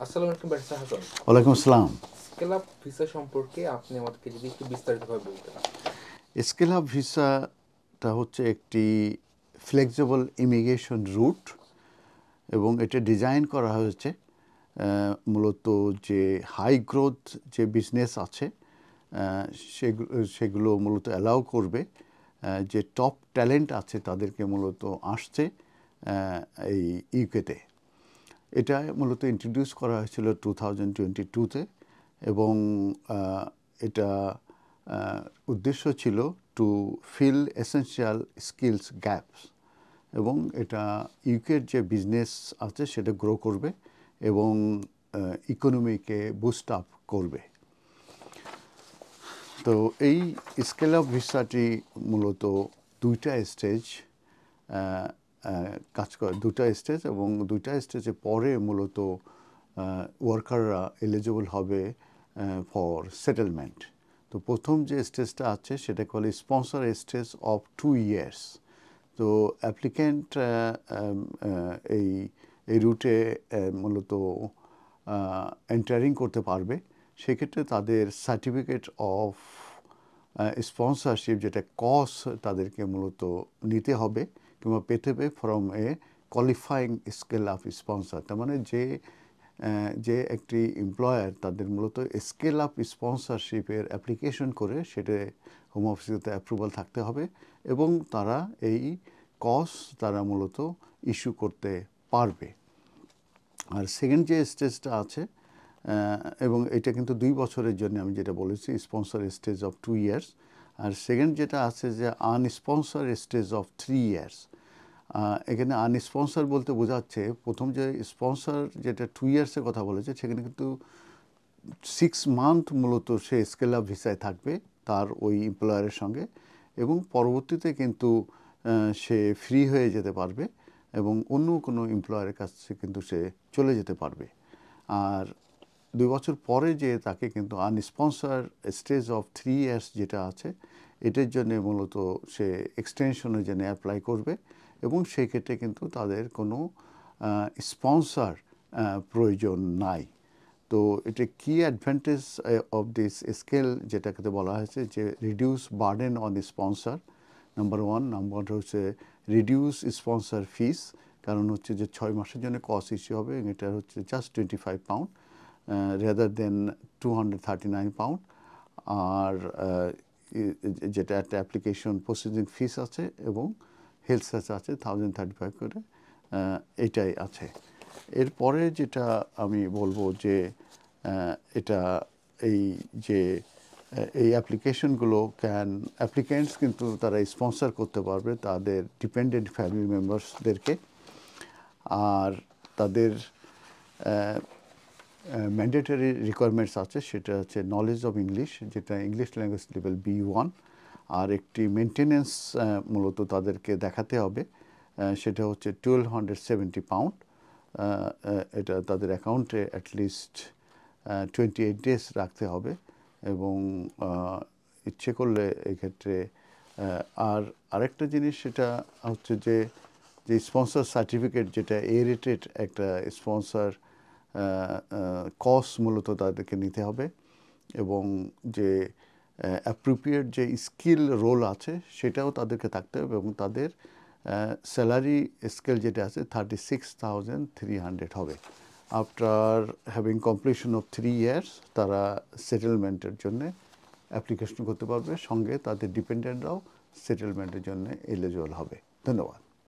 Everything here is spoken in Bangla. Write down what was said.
আসসালামু আলাইকুম ব্যারিস্টার হাসান। ওয়ালাইকুম আসসালাম। স্কেল আপ ভিসা সম্পর্কে আপনি আমাদেরকে যদি একটু বিস্তারিতভাবে বলতেন। স্কেল আপ ভিসাটা হচ্ছে একটি ফ্লেক্সিবল ইমিগ্রেশন রুট এবং এটা ডিজাইন করা হয়েছে মূলত যে হাই গ্রোথ যে বিজনেস আছে সেগুলো মূলত অ্যালাউ করবে যে টপ ট্যালেন্ট আছে তাদেরকে মূলত আসছে এই ইউকেতে। এটা মূলত ইন্ট্রোডিউস করা হয়েছিল 2022-তে এবং এটা উদ্দেশ্য ছিল to fill essential skills gaps এবং এটা ইউকের যে বিজনেস আছে সেটা গ্রো করবে এবং ইকোনমিকে বুস্ট আপ করবে। তো এই স্কেল আপ ভিসাটি মূলত দুইটা স্টেজ কাজ করে, দুটা স্টেজ এবং দুইটা স্টেজে পরে মূলত ওয়ার্কাররা এলিজিবল হবে ফর সেটেলমেন্ট। তো প্রথম যে স্টেজটা আছে সেটাকে বলে স্পন্সর স্টেজ অফ 2 years। তো অ্যাপ্লিক্যান্ট এই এই রুটে মূলত এন্টারিং করতে পারবে। সেক্ষেত্রে তাদের সার্টিফিকেট অফ স্পন্সরশিপ যেটা কস তাদেরকে মূলত নিতে হবে কিংবা পেতে হবে from a qualifying scale up sponsor. তার মানে যে একটি এমপ্লয়ার তাদের মূলত স্কেল আপ স্পন্সরশিপের অ্যাপ্লিকেশন করে সেটা হোম অফিসেতে অ্যাপ্রুভাল থাকতে হবে এবং তারা এই কস তারা মূলত ইস্যু করতে পারবে। আর সেকেন্ড যে স্টেজটা আছে এবং এটা কিন্তু 2 বছরের জন্য আমি যেটা বলেছি স্পন্সর স্টেজ অফ 2 years। আর সেকেন্ড যেটা আছে যে আনস্পন্সর স্টেজ অফ 3 years। এখানে আনস্পন্সর বলতে বোঝাচ্ছে প্রথম যে স্পন্সর যেটা 2 yearsের কথা বলেছে সেখানে কিন্তু 6 month মূলত সে স্কেল আপ ভিসায় থাকবে তার ওই এমপ্লয়ারের সঙ্গে এবং পরবর্তীতে কিন্তু সে ফ্রি হয়ে যেতে পারবে এবং অন্য কোনো এমপ্লয়ারের কাছে কিন্তু সে চলে যেতে পারবে। আর 2 বছর পরে যে তাকে কিন্তু আনস্পন্সর স্টেজ অফ 3 years যেটা আছে এটার জন্য মূলত সে এক্সটেনশনের জন্য অ্যাপ্লাই করবে এবং সেই ক্ষেত্রে কিন্তু তাদের কোনো স্পন্সর প্রয়োজন নাই। তো এটা কি অ্যাডভান্টেজ অফ দিস স্কেল যেটাকে বলা হয়েছে যে reduce burden on sponsor number 1। Number হচ্ছে রিডিউস স্পন্সর ফিস, কারণ হচ্ছে যে 6 মাসের জন্য কস্ট ইস্যু হবে এবং এটা হচ্ছে জাস্ট £25 রেদার দেন £239। আর যেটা একটা অ্যাপ্লিকেশন প্রসেসিং ফিস আছে এবং হেলথ সার্চ আছে 1035 করে, এটাই আছে। এরপরে যেটা আমি বলবো যে এটা এই যে এই অ্যাপ্লিকেশনগুলো অ্যাপ্লিক্যান্টস কিন্তু তারা স্পন্সর করতে পারবে তাদের ডিপেন্ডেন্ট ফ্যামিলি মেম্বার্সদেরকে। আর তাদের ম্যান্ডেটরি রিকোয়ারমেন্টস আছে সেটা হচ্ছে নলেজ অফ ইংলিশ, যেটা ইংলিশ ল্যাঙ্গুয়েজ লেভেল B1। আর একটি মেনটেনেন্স মূলত তাদেরকে দেখাতে হবে, সেটা হচ্ছে £1270। এটা তাদের অ্যাকাউন্টে অ্যাটলিস্ট 28 days রাখতে হবে এবং ইচ্ছে করলে এক্ষেত্রে আর আরেকটা জিনিস সেটা হচ্ছে যে স্পন্সর সার্টিফিকেট যেটা রেটেড একটা স্পন্সর কস মূলত তাদেরকে নিতে হবে এবং যে অ্যাপ্রোপ্রিয়েট যে স্কিল রোল আছে সেটাও তাদেরকে থাকতে হবে এবং তাদের স্যালারি স্কেল যেটা আছে 36,300 হবে। After having completion of 3 years তারা সেটেলমেন্টের জন্য অ্যাপ্লিকেশন করতে পারবে, সঙ্গে তাদের ডিপেন্ডেন্টরাও সেটেলমেন্টের জন্য এলিজিবল হবে। ধন্যবাদ।